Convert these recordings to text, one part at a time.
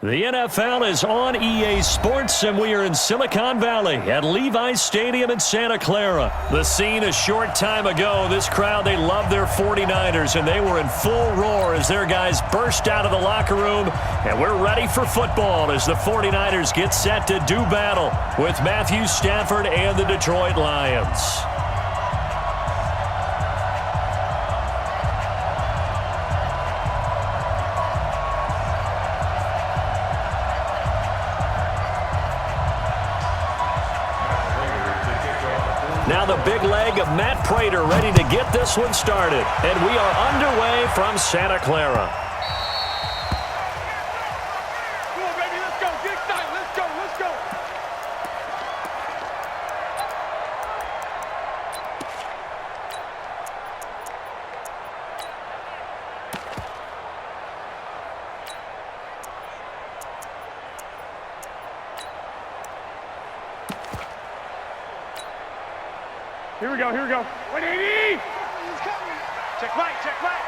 The NFL is on EA Sports, and we are in Silicon Valley at Levi's Stadium in Santa Clara. The scene a short time ago, this crowd, they love their 49ers, and they were in full roar as their guys burst out of the locker room, and we're ready for football as the 49ers get set to do battle with Matthew Stafford and the Detroit Lions. Now the big leg of Matt Prater ready to get this one started. And we are underway from Santa Clara. Come on, baby, let's go. Get excited. Let's go. Let's go. Here we go, here we go. 180! Check right, check right.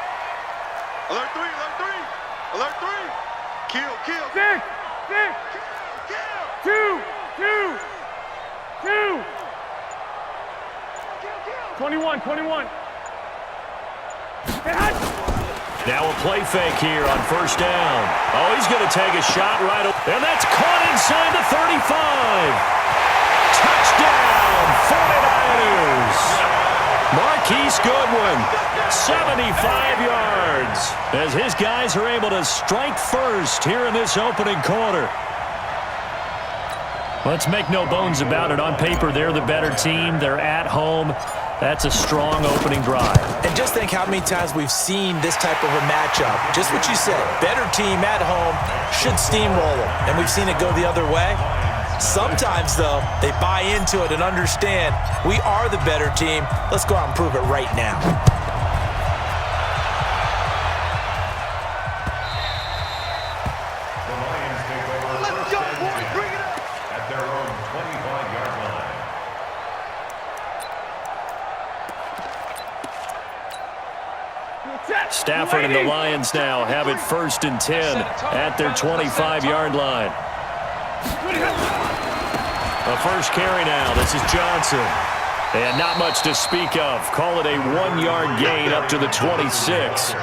Alert three. Alert three. Kill. Six. Kill. Two. 21. Now a play fake here on first down. Oh, he's going to take a shot right away. And that's caught inside the 35. Touchdown, 49ers. Marquise Goodwin, 75 yards, as his guys are able to strike first here in this opening quarter. Let's make no bones about it. On paper, they're the better team. They're at home. That's a strong opening drive. And just think how many times we've seen this type of a matchup. Just what you said, better team at home should steamroll them. And we've seen it go the other way. Sometimes, though, they buy into it and understand we are the better team. Let's go out and prove it right now. Let's go, boys. Bring it up. At their own 25-yard line. Stafford and the Lions now have it 1st and 10 at their 25-yard line. A first carry now. This is Johnson. And not much to speak of. Call it a 1-yard gain up to the 26.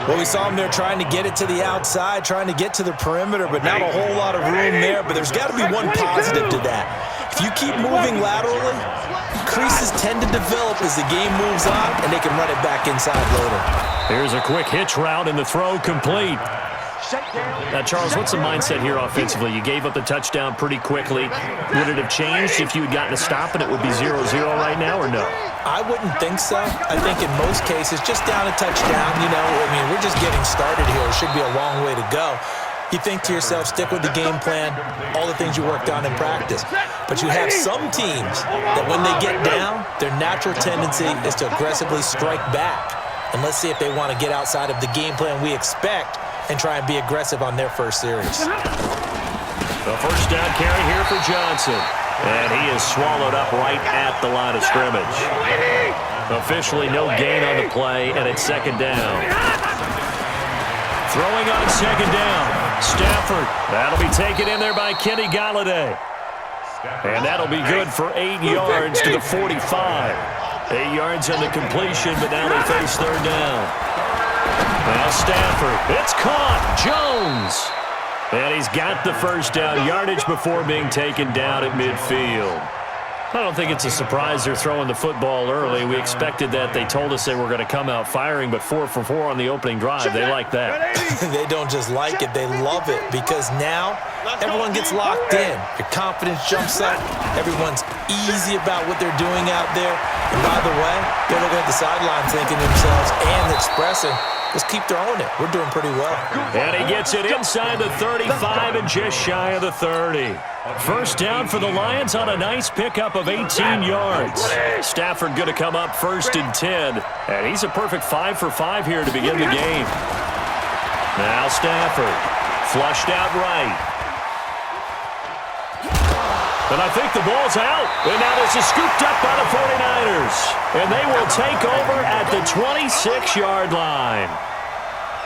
Well, we saw him there trying to get it to the outside, trying to get to the perimeter, but not a whole lot of room there. But there's got to be one positive to that. If you keep moving laterally, creases tend to develop as the game moves on, and they can run it back inside later. Here's a quick hitch route, and the throw complete. Now, Charles, what's the mindset here offensively? You gave up the touchdown pretty quickly. Would it have changed if you had gotten a stop and it would be 0-0 right now, or no? I wouldn't think so. I think in most cases, just down a touchdown, we're just getting started here. It should be a long way to go. You think to yourself, stick with the game plan, all the things you worked on in practice. But you have some teams that when they get down, their natural tendency is to aggressively strike back. And let's see if they want to get outside of the game plan we expect and try and be aggressive on their first series. The first down carry here for Johnson. And he is swallowed up right at the line of scrimmage. Officially no gain on the play, and it's 2nd down. Throwing on 2nd down. Stafford. That'll be taken in there by Kenny Galladay. And that'll be good for 8 yards to the 45. 8 yards on the completion, but now they face 3rd down. Now Stafford. It's caught. Jones. And he's got the first down yardage before being taken down at midfield. I don't think it's a surprise they're throwing the football early. We expected that. They told us they were going to come out firing, but 4 for 4 on the opening drive. They like that. They don't just like it, they love it, because now everyone gets locked in. Your confidence jumps up. Everyone's easy about what they're doing out there. And by the way, they're looking at the sideline thinking to themselves and expressing, let's keep throwing it. We're doing pretty well. And he gets it inside the 35 and just shy of the 30. First down for the Lions on a nice pickup of 18 yards. Stafford going to come up 1st and 10. And he's a perfect 5 for 5 here to begin the game. Now Stafford. Flushed out right. And I think the ball's out. And now this is scooped up by the 49ers. And they will take over at the 26-yard line.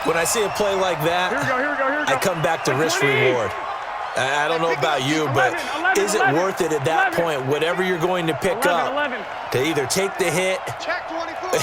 When I see a play like that, I come back to risk reward. I don't know about you, but is it worth it at that point, whatever you're going to pick up, to either take the hit,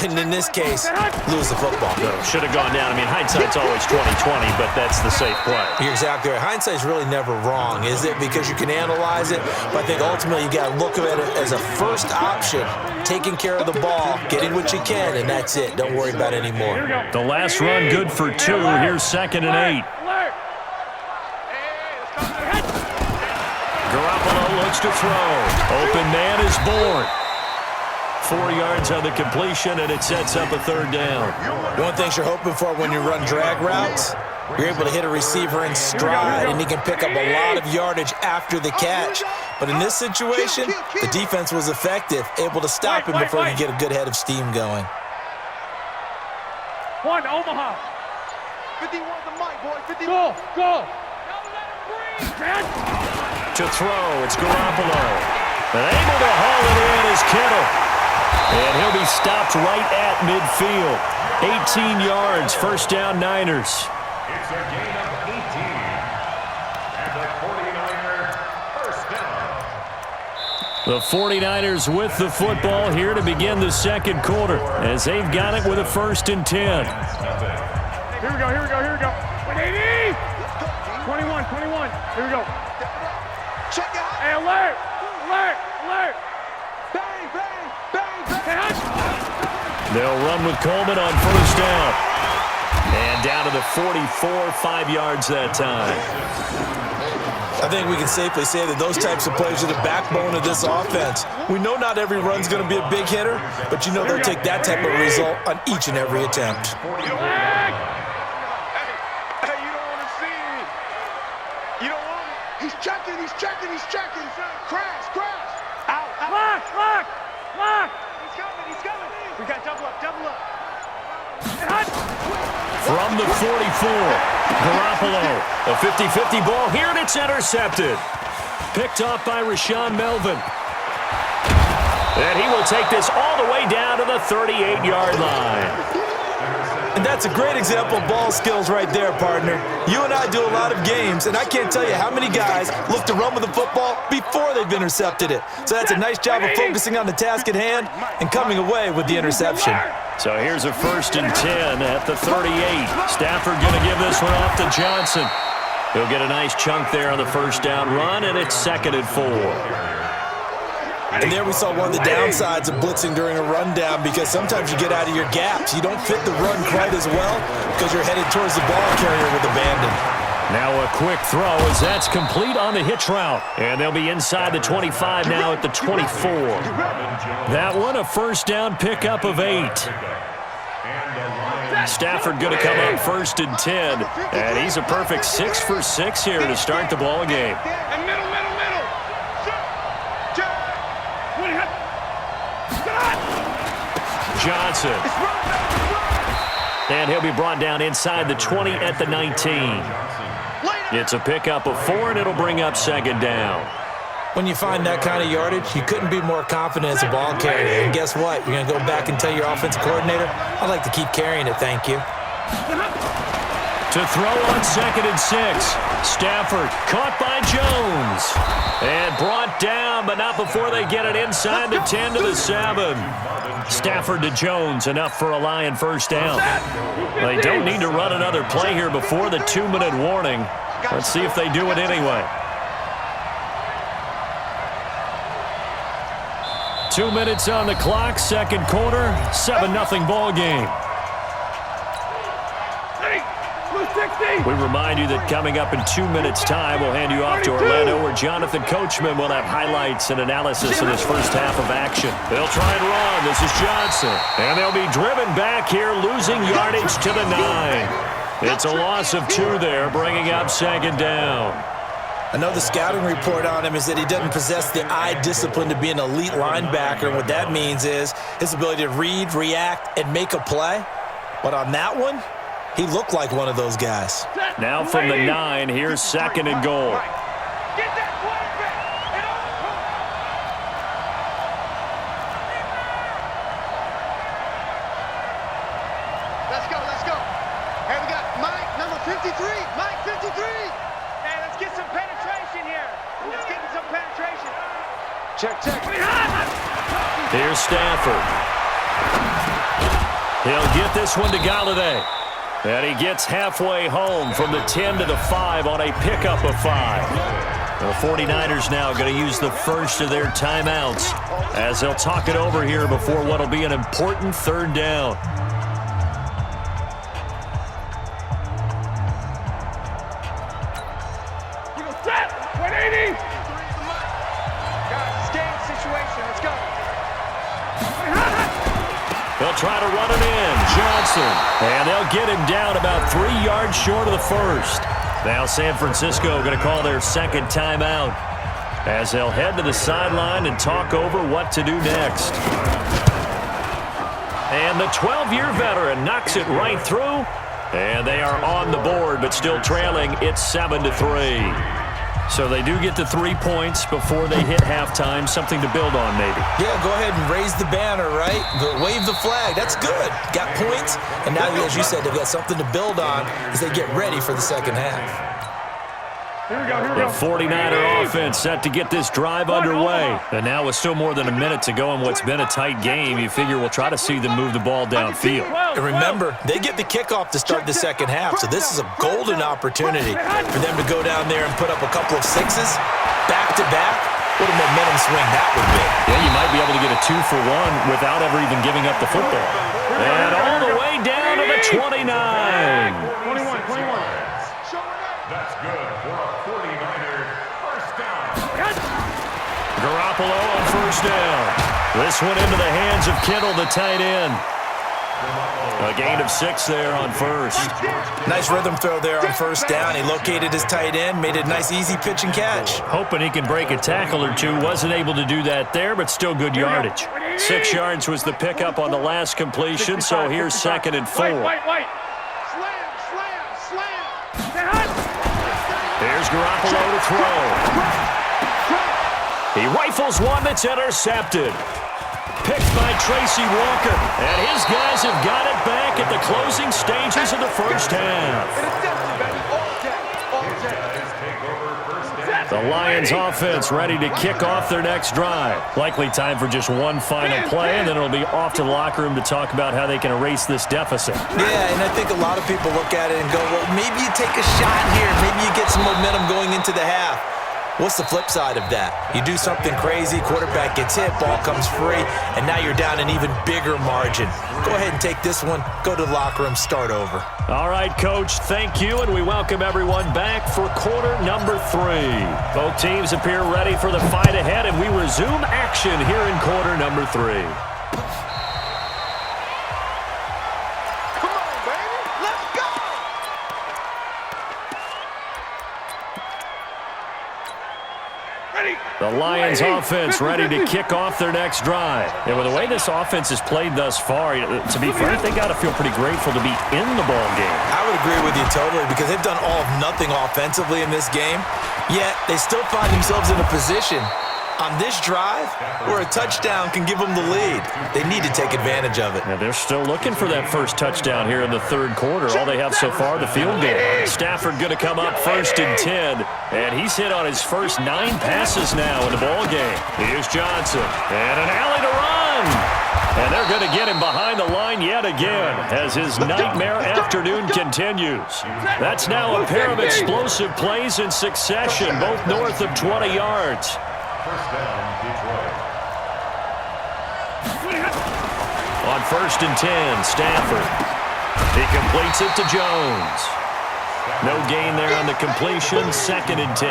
and in this case, lose the football? No, should have gone down. I mean, hindsight's always 20/20, but that's the safe play. You're exactly right. Hindsight's really never wrong, is it? Because you can analyze it, but I think ultimately you got to look at it as a first option, taking care of the ball, getting what you can, and that's it. Don't worry about any more. The last run good for 2. Here's 2nd and 8. Garoppolo looks to throw. Open man is born. 4 yards on the completion, and it sets up a 3rd down. One thing you're hoping for when you run drag routes, you're able to hit a receiver in stride, and he can pick up a lot of yardage after the catch. But in this situation, the defense was effective, able to stop him before he could get a good head of steam going. 1, Omaha. 51 the mic, boy. 51. Go. To throw, it's Garoppolo. And able to haul it in is Kittle. And he'll be stopped right at midfield. 18 yards, 1st down Niners. It's a gain of 18. And the 49er first down. The 49ers with the football here to begin the 2nd quarter as they've got it with a 1st and 10. Here we go. 180. 21. Here we go. Check it out. Hey, alert. They'll run with Coleman on 1st down. And down to the 44, 5 yards that time. I think we can safely say that those types of plays are the backbone of this offense. We know not every run's going to be a big hitter, but you know they'll take that type of result on each and every attempt. Hey, you don't want to see me. You don't want it. He's checking. Crash. Out. Lock. He's coming. We got double up. From the 44, Garoppolo, a 50-50 ball here, and it's intercepted. Picked off by Rashaan Melvin. And he will take this all the way down to the 38-yard line. And that's a great example of ball skills right there, partner. You and I do a lot of games, and I can't tell you how many guys look to run with the football before they've intercepted it. So that's a nice job of focusing on the task at hand and coming away with the interception. So here's a 1st and 10 at the 38. Stafford going to give this one off to Johnson. He'll get a nice chunk there on the 1st down run, and it's 2nd and 4. And there we saw one of the downsides of blitzing during a rundown, because sometimes you get out of your gaps. You don't fit the run quite as well because you're headed towards the ball carrier with abandon. Now a quick throw as that's complete on the hitch route. And they'll be inside the 25 now at the 24. That one a 1st down pickup of 8. Stafford going to come up 1st and 10. And he's a perfect 6 for 6 here to start the ball game. Middle. Johnson. And he'll be brought down inside the 20 at the 19. It's a pickup of 4, and it'll bring up 2nd down. When you find that kind of yardage, you couldn't be more confident as a ball carrier. And guess what? You're going to go back and tell your offensive coordinator, I'd like to keep carrying it, thank you. To throw on 2nd and 6. Stafford caught by Jones. And brought down, but not before they get it inside the 10 to the 7. Stafford to Jones, enough for a Lion 1st down. They don't need to run another play here before the 2-minute warning. Let's see if they do it anyway. 2 minutes on the clock, 2nd quarter, 7-0 ball game. We remind you that coming up in 2 minutes' time, we'll hand you off to Orlando, where Jonathan Coachman will have highlights and analysis of this first half of action. They'll try and run. This is Johnson. And they'll be driven back here, losing yardage to the 9. It's a loss of 2 there, bringing up 2nd down. I know the scouting report on him is that he doesn't possess the eye discipline to be an elite linebacker. And what that means is his ability to read, react, and make a play. But on that one, he looked like one of those guys. Now from the 9, here's 2nd and goal. Get that quarterback. Let's go. Hey, we got Mike, number 53. Mike, 53. Check, check. Here's Stafford. He'll get this one to Galladay. And he gets halfway home from the 10 to the 5 on a pickup of 5. The 49ers now going to use the first of their timeouts as they'll talk it over here before what will be an important third down. Set! 180! Guys, it's game situation. Let's go. They'll try to run it in. Johnson. And they'll get him down about 3 yards short of the first. Now San Francisco going to call their second timeout as they'll head to the sideline and talk over what to do next. And the 12-year veteran knocks it right through. And they are on the board, but still trailing. It's 7-3. So they do get to 3 points before they hit halftime. Something to build on, maybe. Yeah, go ahead and raise the banner, right? Wave the flag. That's good. Got points. And now, as you said, they've got something to build on as they get ready for the second half. Here we go, here we The go. 49er offense set to get this drive underway. And now with still more than a minute to go in what's been a tight game, you figure we'll try to see them move the ball downfield. And remember, they get the kickoff to start the second half, so this is a golden opportunity for them to go down there and put up a couple of sixes back-to-back. What a momentum swing that would be. Yeah, you might be able to get a 2-for-1 without ever even giving up the football. And all the way down to the 29. 21. That's good for a 49er first down. Garoppolo on first down. This one into the hands of Kittle, the tight end. A gain of 6 there on first. Nice rhythm throw there on first down. He located his tight end, made it a nice easy pitch and catch. Hoping he can break a tackle or two. Wasn't able to do that there, but still good yardage. 6 yards was the pickup on the last completion, so here's 2nd and 4. White. Slam. Here's Garoppolo to throw. He rifles one that's intercepted. Picked by Tracy Walker. And his guys have got it back at the closing stages of the first half. Interception, baby. All day. The Lions offense ready to kick off their next drive. Likely time for just one final play, and then it'll be off to the locker room to talk about how they can erase this deficit. Yeah, and I think a lot of people look at it and go, well, maybe you take a shot here. Maybe you get some momentum going into the half. What's the flip side of that? You do something crazy, quarterback gets hit, ball comes free, and now you're down an even bigger margin. Go ahead and take this one, go to the locker room, start over. All right, Coach, thank you, and we welcome everyone back for quarter number 3. Both teams appear ready for the fight ahead, and we resume action here in quarter number 3. Come on, baby. Let's go. The Lions offense ready to kick off their next drive. And with the way this offense has played thus far, to be fair, they got to feel pretty grateful to be in the ball game. I would agree with you totally because they've done all of nothing offensively in this game, yet they still find themselves in a position on this drive where a touchdown can give them the lead. They need to take advantage of it. And they're still looking for that first touchdown here in the third quarter. All they have so far, the field goal. Stafford going to come up 1st and 10, and he's hit on his first 9 passes now in the ball game. Here's Johnson, and an alley to run. And they're going to get him behind the line yet again as his nightmare afternoon continues. That's now a pair of explosive plays in succession, both north of 20 yards. First down, Detroit. On 1st and 10, Stafford. He completes it to Jones. No gain there on the completion, 2nd and 10.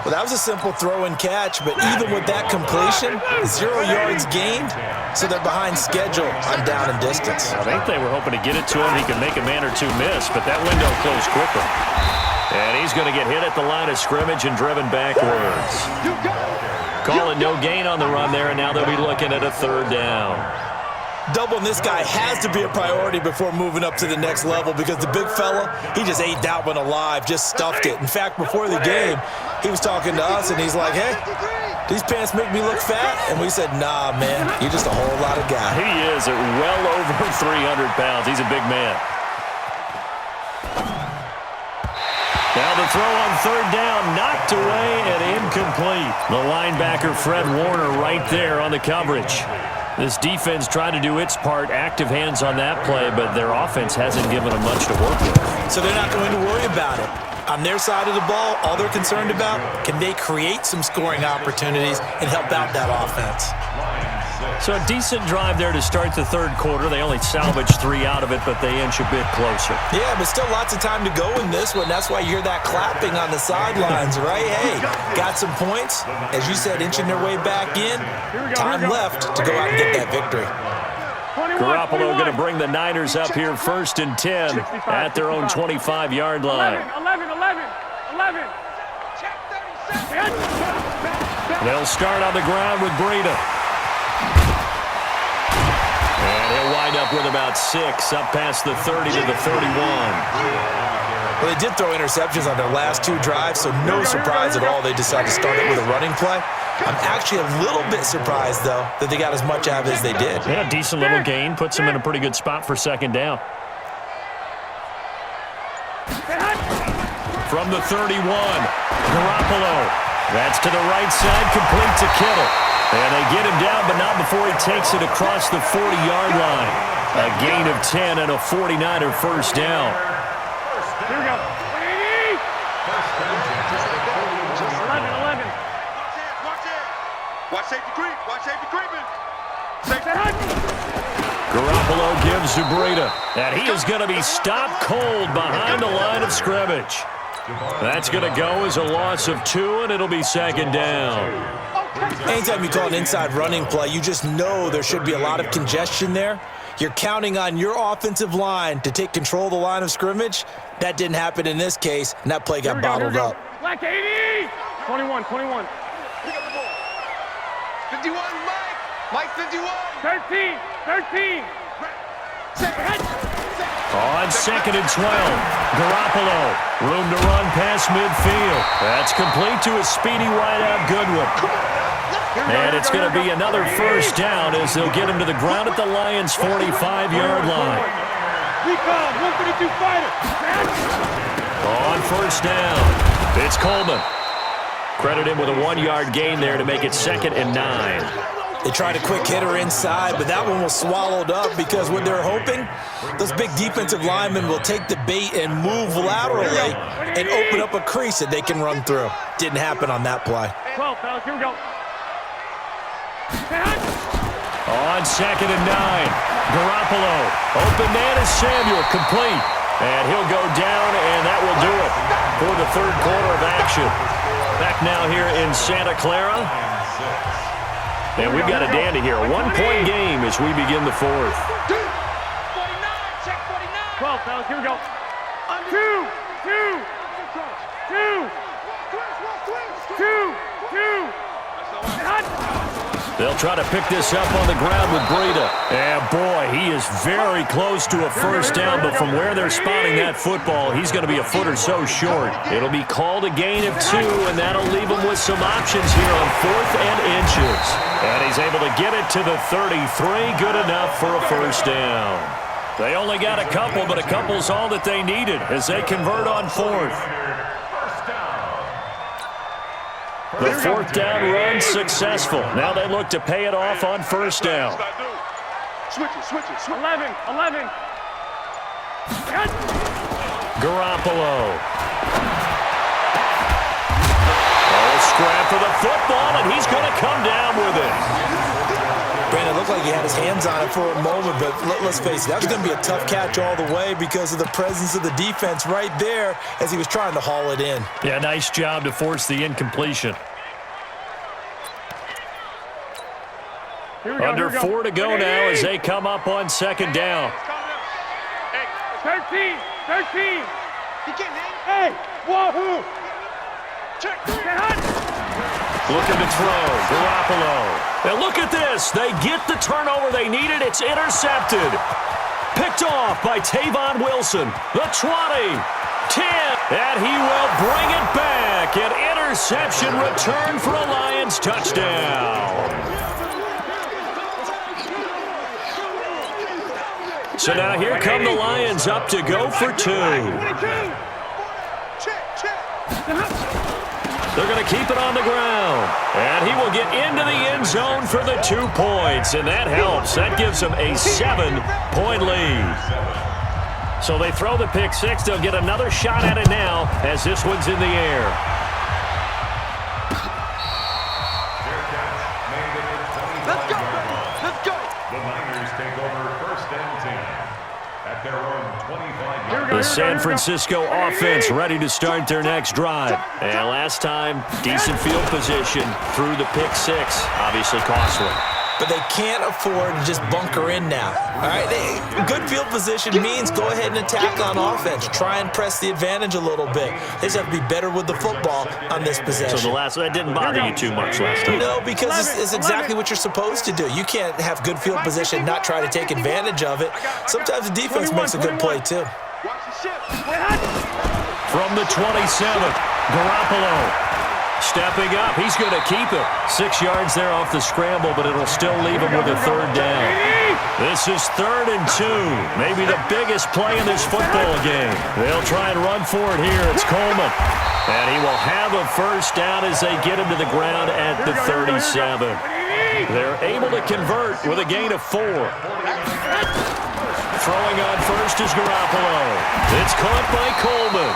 Well, that was a simple throw and catch, but even with that completion, 0 yards gained, so they're behind schedule on down and distance. I think they were hoping to get it to him. He could make a man or two miss, but that window closed quickly. And he's going to get hit at the line of scrimmage and driven backwards. Calling no gain on the run there, and now they'll be looking at a 3rd down. Doubling this guy has to be a priority before moving up to the next level because the big fella, he just ate that one alive, just stuffed it. In fact, before the game, he was talking to us, and he's like, hey, these pants make me look fat? And we said, nah, man, you're just a whole lot of guy. He is at well over 300 pounds. He's a big man. Now the throw on third down, knocked away and incomplete. The linebacker, Fred Warner, right there on the coverage. This defense tried to do its part, active hands on that play, but their offense hasn't given them much to work with. So they're not going to worry about it. On their side of the ball, all they're concerned about, can they create some scoring opportunities and help out that offense? So a decent drive there to start the third quarter. They only salvaged 3 out of it, but they inch a bit closer. Yeah, but still lots of time to go in this one. That's why you hear that clapping on the sidelines, right? Hey, got some points. As you said, inching their way back in. Time left to go out and get that victory. Garoppolo going to bring the Niners up here 1st and 10 at their own 25-yard line. 11. They'll start on the ground with Breida. And he'll wind up with about 6, up past the 30 to the 31. Well, they did throw interceptions on their last 2 drives, so no surprise at all they decided to start it with a running play. I'm actually a little bit surprised, though, that they got as much out of it as they did. Yeah, decent little gain. Puts them in a pretty good spot for 2nd down. From the 31, Garoppolo. That's to the right side, complete to Kittle. And they get him down, but not before he takes it across the 40-yard line. A gain of 10 and a 49er first down. Here we go. 11. Watch safety creep. Watch safety creeping. Garoppolo gives to Breida. And he is going to be stopped cold behind the line of scrimmage. That's going to go as a loss of 2, and it'll be 2nd down. Anytime you call an inside running play, you just know there should be a lot of congestion there. You're counting on your offensive line to take control of the line of scrimmage. That didn't happen in this case, and that play got bottled up. Black 80! 21. 51, Mike. Mike 51. 13. On 2nd and 12, Garoppolo, room to run past midfield. That's complete to a speedy wideout Goodwin. And it's going to be another first down as they'll get him to the ground at the Lions' 45-yard line. Recon, 132 fighter. On first down, it's Coleman. Credit him with a 1-yard gain there to make it 2nd and 9. They tried a quick hitter inside, but that one was swallowed up because what they're hoping, those big defensive linemen will take the bait and move laterally and open up a crease that they can run through. Didn't happen on that play. 12, fellas, here we go. On 2nd and 9, Garoppolo. Open man is Samuel, complete. And he'll go down, and that will do it for the third quarter of action. Back now here in Santa Clara. And we've got a dandy here. 1-point game as we begin the 4th. 49, check 49. 12, fellas, here we go. 2. They'll try to pick this up on the ground with Breida. And boy, he is very close to a first down, but from where they're spotting that football, he's going to be a foot or so short. It'll be called a gain of 2, and that'll leave him with some options here on 4th and inches. And he's able to get it to the 33, good enough for a first down. They only got a couple, but a couple's all that they needed as they convert on 4th. The 4th down run successful. Now they look to pay it off on first down. Switch it. 11. Garoppolo. Scrap for the football, and he's going to come down with it. Brandon, it looked like he had his hands on it for a moment, but let's face it, that was going to be a tough catch all the way because of the presence of the defense right there as he was trying to haul it in. Yeah, nice job to force the incompletion. Under 4 to go now as they come up on 2nd down. 13. Hey, wahoo! Looking to throw, Garoppolo. And look at this. They get the turnover they needed. It's intercepted. Picked off by Tavon Wilson. The 20, 10, and he will bring it back. An interception return for a Lions touchdown. So now here come the Lions up to go for 2. Check. They're going to keep it on the ground. And he will get into the end zone for the 2 points. And that helps. That gives them a 7-point lead. So they throw the pick six. They'll get another shot at it now as this one's in the air. Let's go, baby. Let's go. The Niners take over 1st and 10 at their own 25-yard. The San Francisco offense ready to start their next drive. And last time, decent field position through the pick six. Obviously costly. But they can't afford to just bunker in now. All right, good field position means go ahead and attack on offense. Try and press the advantage a little bit. They just have to be better with the football on this possession. So that didn't bother you too much last time? No, because it's exactly what you're supposed to do. You can't have good field position, not try to take advantage of it. Sometimes the defense makes a good play, too. From the 27, Garoppolo. Stepping up, he's going to keep it. 6 yards there off the scramble, but it'll still leave him with a 3rd down. This is 3rd and 2, maybe the biggest play in this football game. They'll try and run for it here. It's Coleman. And he will have a 1st down as they get him to the ground at the 37. They're able to convert with a gain of 4. Throwing on first is Garoppolo. It's caught by Coleman.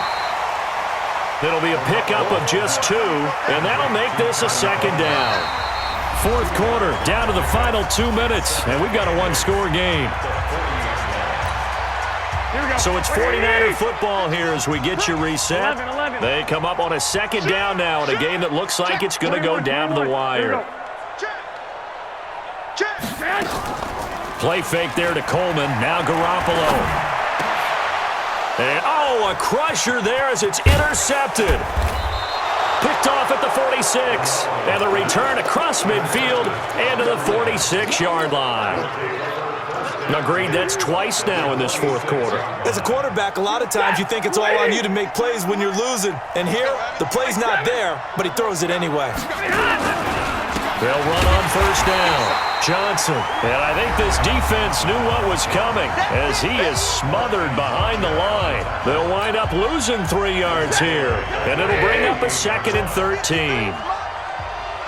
It'll be a pickup of just 2, and that'll make this a 2nd down. 4th quarter, down to the final 2 minutes, and we've got a 1-score game. So it's 49er football here as we get you reset. They come up on a 2nd down now in a game that looks like it's going to go down to the wire. Play fake there to Coleman. Now Garoppolo. And, a crusher there as it's intercepted. Picked off at the 46. And the return across midfield and to the 46-yard line. Agreed, that's twice now in this 4th quarter. As a quarterback, a lot of times you think it's all on you to make plays when you're losing. And here, the play's not there, but he throws it anyway. They'll run on 1st down. Johnson. And I think this defense knew what was coming as he is smothered behind the line. They'll wind up losing 3 yards here. And it'll bring up a 2nd and 13.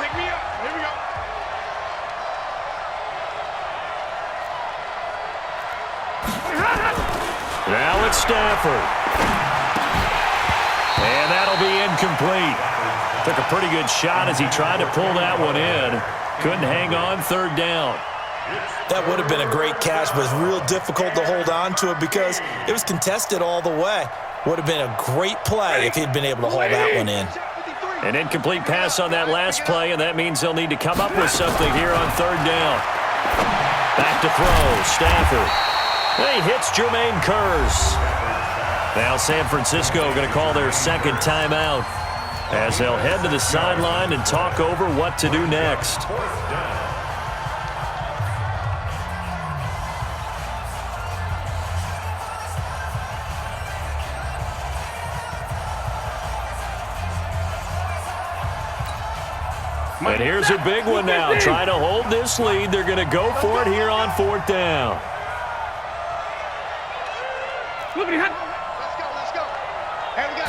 Pick me up. Here we go. Now it's Stafford. And that'll be incomplete. Took a pretty good shot as he tried to pull that one in. Couldn't hang on 3rd down. That would have been a great catch, but it's real difficult to hold on to it because it was contested all the way. Would have been a great play if he'd been able to hold that one in. An incomplete pass on that last play, and that means they'll need to come up with something here on 3rd down. Back to throw, Stafford. He hits Jermaine Kearse. Now San Francisco going to call their 2nd timeout as they'll head to the sideline and talk over what to do next. And here's a big one now. Trying to hold this lead. They're going to go for it here on 4th down. Let's go. Hey, we got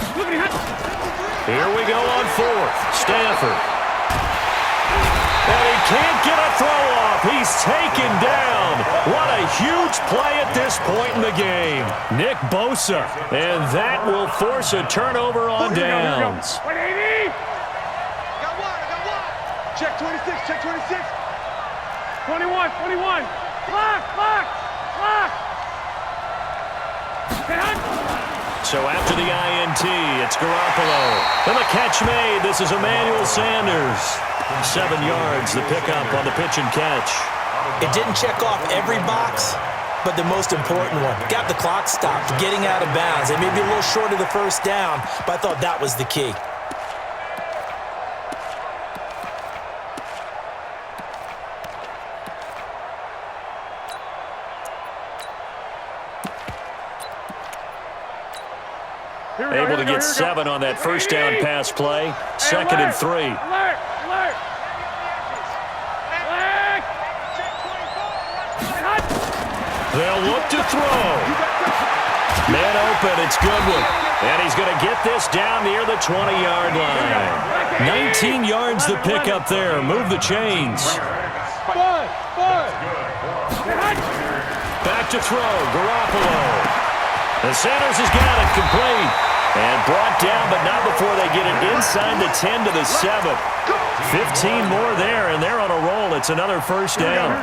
Here we go on 4th. Stafford. And he can't get a throw off. He's taken down. What a huge play at this point in the game. Nick Bosa. And that will force a turnover on downs. Check 26, check 26. 21. Block. So after the INT, it's Garoppolo. And the catch made. This is Emmanuel Sanders. 7 yards, the pickup on the pitch and catch. It didn't check off every box, but the most important one. Got the clock stopped, getting out of bounds. They may be a little short of the 1st down, but I thought that was the key. Able to get 7 on that 1st down pass play. 2nd and 3. Alert. They'll look to throw. Man open, it's Goodwin. And he's going to get this down near the 20-yard line. 19 yards the pick up there. Move the chains. Back to throw. Garoppolo. The Sanders has got it complete. And brought down, but not before they get it inside the 10 to the 7. 15 more there, and they're on a roll. It's another first down.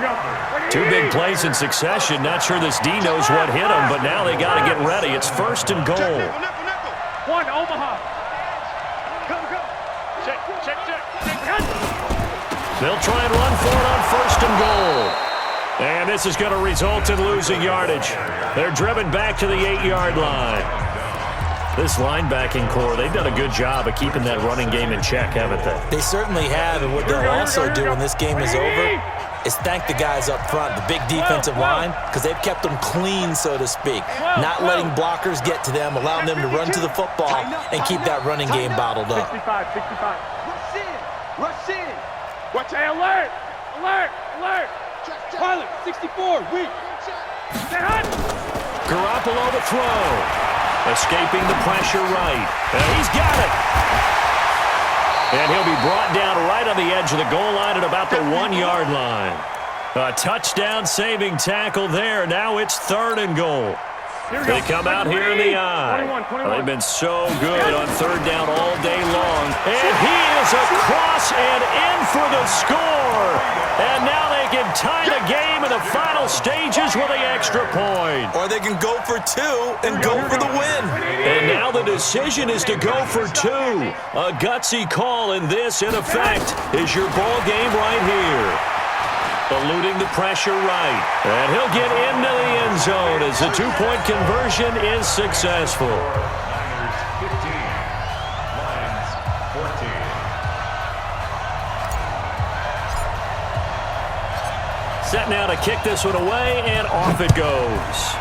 Two big plays in succession. Not sure this D knows what hit him, but now they got to get ready. It's first and goal. One, Omaha. Go. Check. They'll try and run for it on first and goal. And this is going to result in losing yardage. They're driven back to the 8-yard line. This linebacking core, they've done a good job of keeping that running game in check, haven't they? They certainly have, and what they'll also do when this game is over is thank the guys up front, the big defensive line, because they've kept them clean, so to speak. Not letting blockers get to them, allowing them to run to the football and keep that running game bottled up. 65. Rush in. Watch out. Alert. Pilot, 64, weak. Stay hot. Garoppolo to throw. Escaping the pressure right. And he's got it. And he'll be brought down right on the edge of the goal line at about the 1-yard line. A touchdown-saving tackle there. Now it's third and goal. They come out here in the eye. They've been so good on third down all day long. And he is across and in for the score. And now they can tie the game in the final stages with the extra point. Or they can go for 2 and go for the win. And now the decision is to go for 2. A gutsy call, and this, in effect, is your ball game right here. Eluding the pressure right. And he'll get into the end zone as the 2-point conversion is successful. Niners 15, Lions 14. Set now to kick this one away, and off it goes.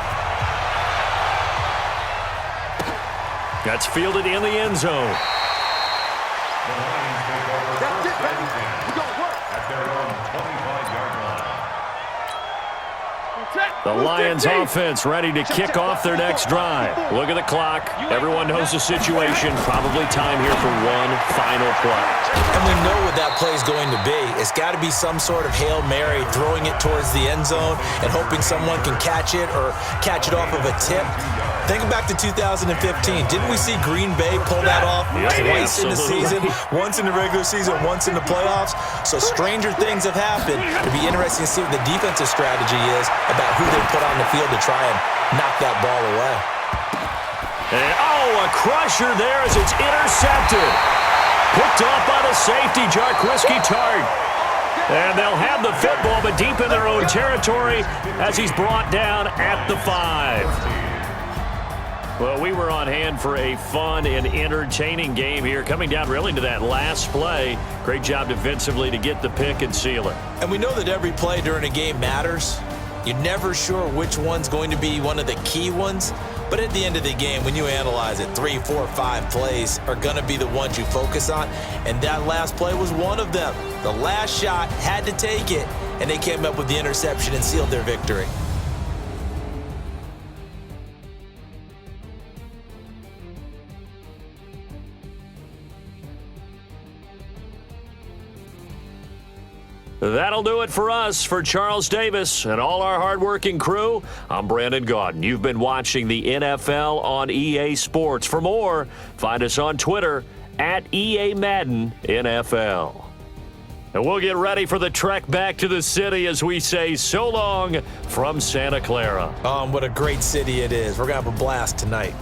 That's fielded in the end zone. The Lions take over first and 10 at their own 25-yard line. The Lions offense ready to kick off their next drive. Look at the clock. Everyone knows the situation. Probably time here for one final play. And we know what that play is going to be. It's got to be some sort of Hail Mary, throwing it towards the end zone and hoping someone can catch it or catch it off of a tip. Think back to 2015. Didn't we see Green Bay pull that off twice in the season? Once in the regular season, once in the playoffs. So stranger things have happened. It'd be interesting to see what the defensive strategy is about who they put on the field to try and knock that ball away. And, a crusher there as it's intercepted. Picked off by the safety, Jarquiski Tart. And they'll have the football, but deep in their own territory as he's brought down at the 5. Well, we were on hand for a fun and entertaining game here, coming down really to that last play. Great job defensively to get the pick and seal it. And we know that every play during a game matters. You're never sure which one's going to be one of the key ones. But at the end of the game, when you analyze it, 3, 4, 5 plays are going to be the ones you focus on. And that last play was one of them. The last shot had to take it, and they came up with the interception and sealed their victory. That'll do it for us. For Charles Davis and all our hardworking crew, I'm Brandon Gaudin. You've been watching the NFL on EA Sports. For more, find us on Twitter at EA Madden NFL. And we'll get ready for the trek back to the city as we say so long from Santa Clara. What a great city it is. We're going to have a blast tonight.